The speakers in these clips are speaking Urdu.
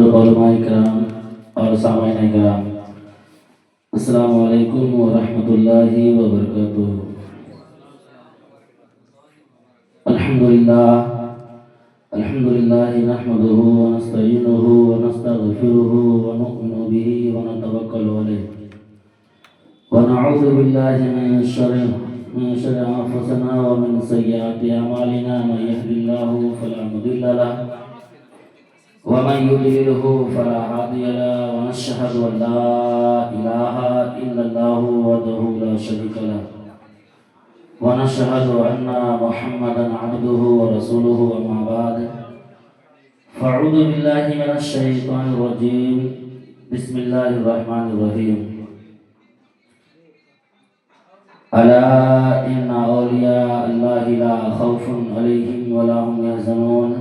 علماء کرام اور سامعین کرام، السلام علیکم ورحمۃ اللہ وبرکاتہ۔ الحمدللہ نحمده ونستعینه ونستغفره ونؤمن به ونتوکل علیہ ونعوذ باللہ من شر انفسنا ومن سیئات اعمالنا، من یهد اللہ فلا مضل له ومن يضلله فلا هادي له، ونشهد ان لا اله الا الله وحده لا شريك له، ونشهد ان محمدا عبده ورسوله، اما بعد فاعوذ بالله من الشيطان الرجيم، بسم الله الرحمن الرحيم۔ الا ان اولیاء اللہ لا خوف علیہم ولا هم يحزنون،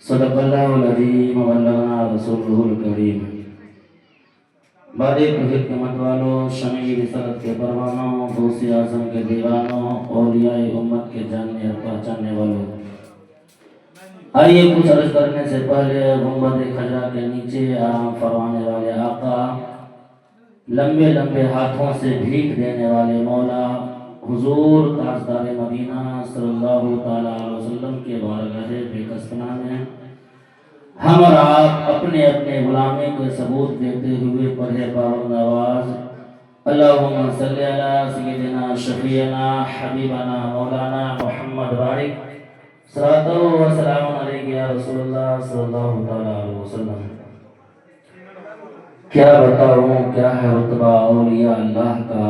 صدق اللہ العظیم وبلغنا رسولہ الکریم۔ بارے حکمت والوں، شمع رسالت کے پروانوں، غوث اعظم کے دیوانوں، اولیاء امت کے جاننے اور پہچاننے والوں، آئیے کچھ عرض کرنے سے پہلے گنبد خضرا کے نیچے آرام فرمانے والے آقا، لمبے لمبے ہاتھوں سے بھیک دینے والے مولا حضور تاجدار مدینہ صلی اللہ تعالی علیہ وسلم کے بارگاہ بے کسبنا میں ہم اور آپ اپنے اپنے غلامی کو ثبوت دیتے ہوئے پڑھے پاور نواز، اللہم صلی علی سیدنا شفیعنا حبیبنا مولانا محمد بارک، صلاۃ و سلام علیک یا رسول اللہ صلی اللہ تعالی علیہ وسلم۔ کیا بتاؤں کیا ہے رتبہ اولیاء اللہ کا،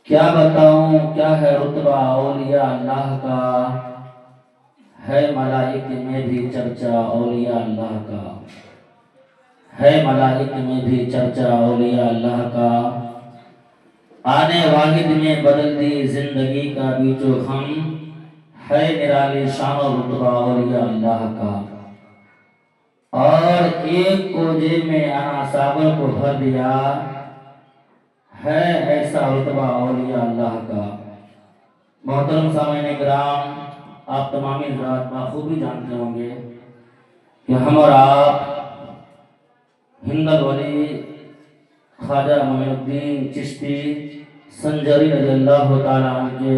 کیا بتاؤں کیا ہے رتبہ اولیاء اللہ کا، ہے ملائک میں بھی چرچا اولیاء اللہ کا، ہے ملائک میں بھی چرچا اولیاء اللہ کا، آنے واحد میں بدل دی زندگی کا بیچ و خم، ہے نرالی شان و رتبہ اولیاء اللہ کا، اور ایک کوجے میں انا صابر کو بھر دیا، ہے ایسا رتبہ اولیاء اللہ کا۔ محترم سامعین کرام، آپ تمامی حضرات بخوبی جانتے ہوں گے کہ ہم اور آپ ہندل ولی خواجہ معین الدین چشتی سنجری رضی اللہ تعالیٰ عنہ کے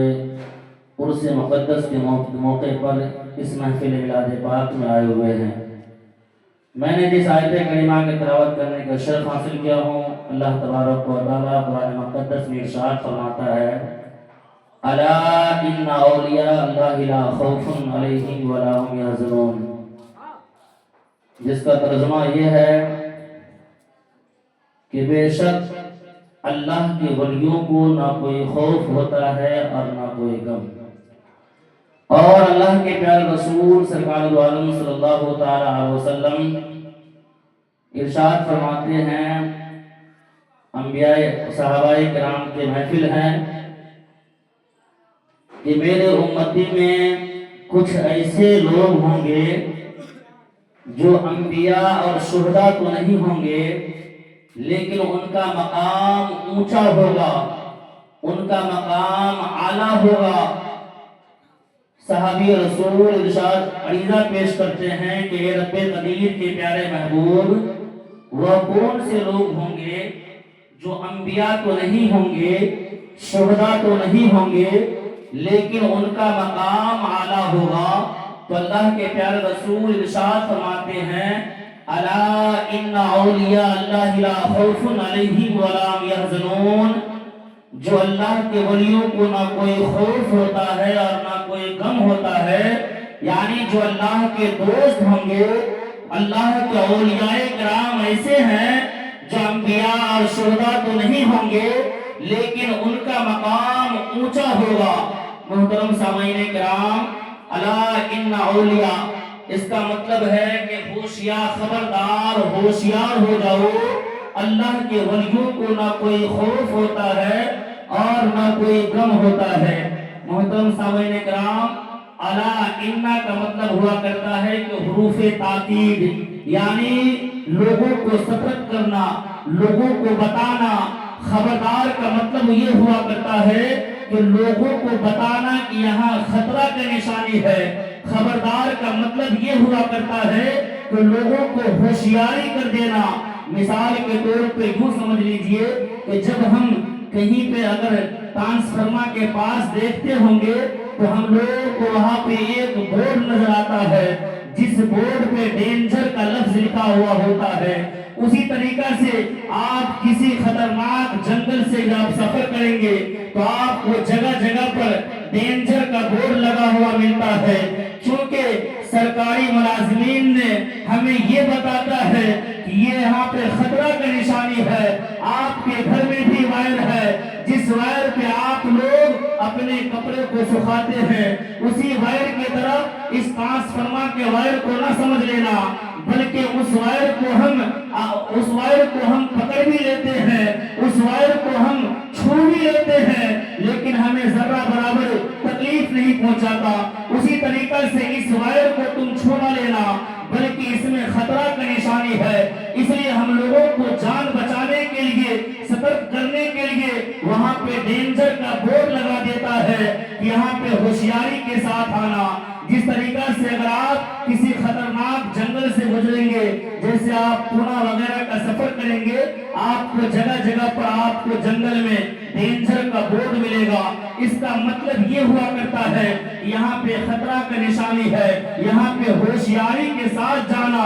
عرس مقدس کے موقع پر اس محفل میلاد پاک میں آئے ہوئے ہیں۔ میں نے جس آیت کریمہ کی تلاوت کرنے کا شرف حاصل کیا ہوں، اللہ تبارک و تعالیٰ قرآن مقدس میں ارشاد فرماتا ہے، الا ان اولیاء اللہ لا خوف علیہم ولا هم يحزنون، جس کا ترجمہ یہ ہے کہ بے شک اللہ کے ولیوں کو نہ کوئی خوف ہوتا ہے اور نہ کوئی غم۔ اور اللہ کے پیارے رسول سرکار دو عالم صلی اللہ تعالی علیہ وسلم ارشاد فرماتے ہیں، انبیاء صحابہ کرام کے محفل ہیں کہ میرے امتی میں کچھ ایسے لوگ ہوں گے جو انبیاء اور شہداء تو نہیں ہوں گے، لیکن ان کا مقام اونچا ہوگا، ان کا مقام اعلیٰ ہوگا۔ صحابی رسول ارشاد عریضہ پیش کرتے ہیں کہ اے رب قدیر کے پیارے محبوب، وہ کون سے لوگ ہوں گے جو انبیاء تو نہیں ہوں گے، شہداء تو نہیں ہوں گے، لیکن ان کا مقام اعلیٰ ہوگا؟ تو اللہ کے پیارے رسول ارشاد فرماتے ہیں، الا ان اولیاء اللہ لا خوف علیہم ولا هم يحزنون، جو اللہ کے ولیوں کو نہ کوئی خوف ہوتا ہے اور نہ کوئی غم ہوتا ہے، یعنی جو اللہ کے دوست ہوں گے، اللہ کے اولیاء کرام ایسے ہیں جو انبیاء اور شہداء تو نہیں ہوں گے، لیکن ان کا مقام اونچا ہوگا۔ محترم سامعین کرام، الا ان اولیاء، اس کا مطلب ہے کہ ہوشیار، خبردار، ہوشیار ہو جاؤ، اللہ کے ولیوں کو نہ کوئی خوف ہوتا ہے اور نہ کوئی غم ہوتا ہے۔ محترم سامعین کرام، الا ان کا مطلب ہوا کرتا ہے کہ حروف تاکید، یعنی لوگوں کو سترک کرنا، لوگوں کو بتانا۔ خبردار کا مطلب یہ ہوا کرتا ہے کہ لوگوں کو بتانا کہ یہاں خطرہ کا نشانی ہے، خبردار کا مطلب یہ ہوا کرتا ہے کہ لوگوں کو ہوشیاری کر دینا۔ مثال کے طور پہ یوں سمجھ لیجئے کہ جب ہم کہیں پہ اگر ٹرانسفارمر کے پاس دیکھتے ہوں گے تو ہم لوگوں کو وہاں پہ ایک بورڈ نظر آتا ہے جس بورڈ پہ ڈینجر کا لفظ لکھا ہوا ہوتا ہے۔ اسی طریقہ سے آپ کسی خطرناک جنگل سے جب سفر کریں گے تو آپ کو جگہ جگہ پر ڈینجر کا بورڈ لگا ہوا ملتا ہے، کیونکہ سرکاری ملازمین نے ہمیں یہ بتاتا ہے کہ یہ یہاں پہ خطرہ کا نشانی ہے۔ آپ کے گھر میں بھی وائر ہے، جس وائر پہ آپ لوگ اپنے کپڑے کو سکھاتے ہیں، اسی وائر کی طرح اس ٹرانسفارمر کے وائر کو نہ سمجھ لینا، بلکہ اس وائر کو ہم پکڑ بھی لیتے ہیں، اس وائر کو ہم چھو بھی لیتے ہیں، لیکن ہمیں ذرہ برابر تکلیف نہیں پہنچاتا۔ اسی طریقہ سے اس وائر کو تم چھو نہ لینا، بلکہ اس میں خطرہ کا نشانی ہے۔ اس لیے ہم لوگوں کو جان بچانے کے لیے، سترک کرنے کے لیے وہاں پہ ڈینجر کا بورڈ لگا دیتا ہے، یہاں پہ ہوشیاری کے ساتھ آنا۔ جس طریقہ سے اگر آپ کسی خطرناک جنگل سے گزریں گے، جیسے آپ پونا وغیرہ کا سفر کریں گے، آپ کو جگہ جگہ پر آپ کو جنگل میں ڈینجر کا بورڈ ملے گا۔ اس کا مطلب یہ ہوا کرتا ہے یہاں پہ خطرہ کا نشانی ہے، یہاں پہ ہوشیاری کے ساتھ جانا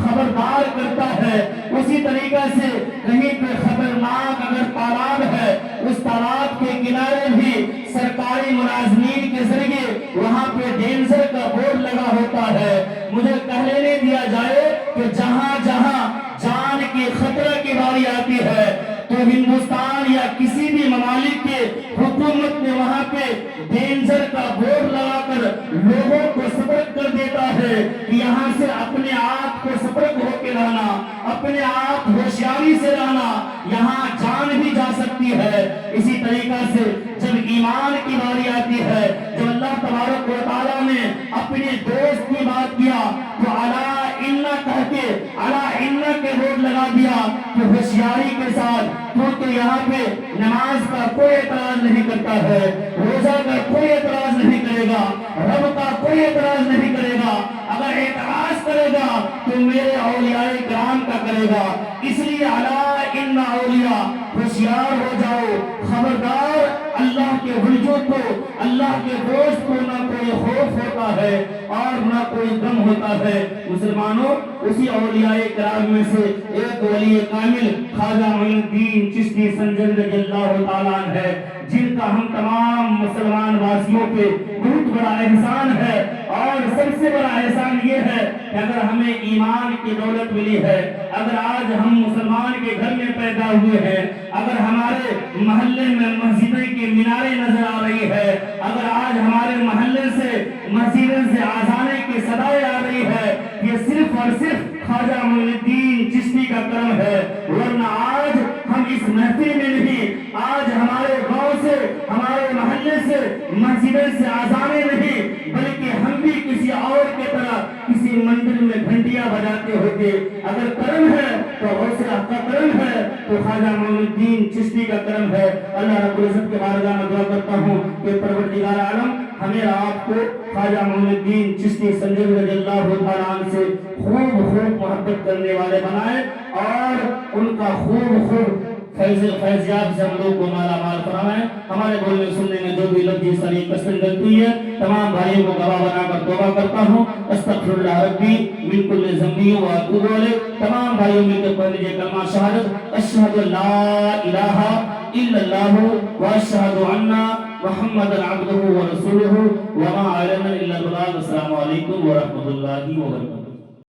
خبردار کرتا ہے۔ اسی طریقہ سے کہیں پہ خطرناک اگر تالاب ہے، اس تالاب کے کنارے بھی سرکاری ملازمین کے ذریعے وہاں پہ ڈینجر کا بورڈ لگا ہوتا ہے۔ مجھے کہنے نہیں دیا جائے کہ جہاں جہاں جان کے خطرہ کی باری آتی ہے تو ہندوستان یا کسی بھی ممالک کے حکومت نے وہاں پہ ڈینجر کا بورڈ لگا کر لوگوں کو سترک کر دیتا ہے کہ یہاں سے اپنے آپ کو سترک ہو کے رہنا، اپنے آپ ہوشیاری سے رہنا، یہاں جان بھی جا سکتی ہے۔ اسی طریقہ سے جب ایمان کی باری آتی ہے، جب اللہ تبارک و تعالیٰ نے اپنے دوست کی بات کیا تو علا اِنَّا کہہ کے علا اِنَّا کے بورڈ لگا دیا کہ ہوشیاری کے ساتھ، کیونکہ یہاں پہ نماز کا کوئی اعتراض نہیں کرتا ہے، روزہ کا کوئی اعتراض نہیں کرے گا، رب کا کوئی اعتراض نہیں کرے گا۔ اگر اعتراض کرے گا تو میرے اولیاء کرام کا کرے گا۔ اس لیے علا اِنَّ اولیاء، ہوشیار ہو جاؤ، خبردار اللہ کے وجود کو، اللہ کے دوست کو نہ کوئی خوف ہوتا ہے اور نہ کوئی غم ہوتا ہے۔ مسلمانوں، اسی اولیاء کرام میں سے ایک ولی کامل خواجہ معین الدین چشتی سنجر رضی اللہ تعالیٰ عنہ ہے، جن کا ہم تمام مسلمان واسیوں پہ بہت بڑا احسان ہے۔ اور سب سے بڑا احسان یہ ہے کہ اگر ہمیں ایمان کی دولت ملی ہے، اگر آج ہم مسلمان کے گھر میں پیدا ہوئے ہیں، اگر ہمارے محلے میں مسجدیں کی میناریں نظر آ رہی ہے، اگر آج ہمارے محلے سے مسجدیں سے آذانے کی صدائیں آ رہی ہے، یہ صرف اور صرف خواجہ معین الدین چشتی کا کرم ہے۔ ورنہ آج ہم اس محفل میں نہیں، آج ہمارے گاؤں سے، ہمارے محلے سے مسجدیں سے آذانے نہیں، بلکہ ہم بھی کسی اور کے طرح کسی مندر میں گھنٹیاں بجاتے ہوتے۔ اگر کرم ہے تو غوث حق کا کرم ہے، تو خواجہ معین الدین چشتی کا کرم ہے۔ اللہ رب العزت کے بارگاہ میں دعا کرتا ہوں کہ پروردگار عالم ہمیں آپ کو خواجہ معین الدین چشتی سنجر رضی اللہ تعالیٰ عنہ سے خوب محبت کرنے والے بنائے اور ان کا خوب فیضیاب سے ہم لوگ کو مالا مال فرمائے۔ ہمارے بولنے سننے میں جو بھی لفظی سلیق قسم غلطی ہے، تمام بھائیوں کو گواہ بنا کر توبہ کرتا ہوں۔ استغفر اللہ ربی من کل ذنب و اتوب الیہ۔ تمام بھائیوں میں پڑھ لیجیے کلمہ شہادت، اشہد ان لا الہ الا اللہ و اشہد ان محمد عبدہ و رسولہ وما علینا الا البلاغ۔ السلام علیکم ورحمۃ اللہ وبرکاتہ۔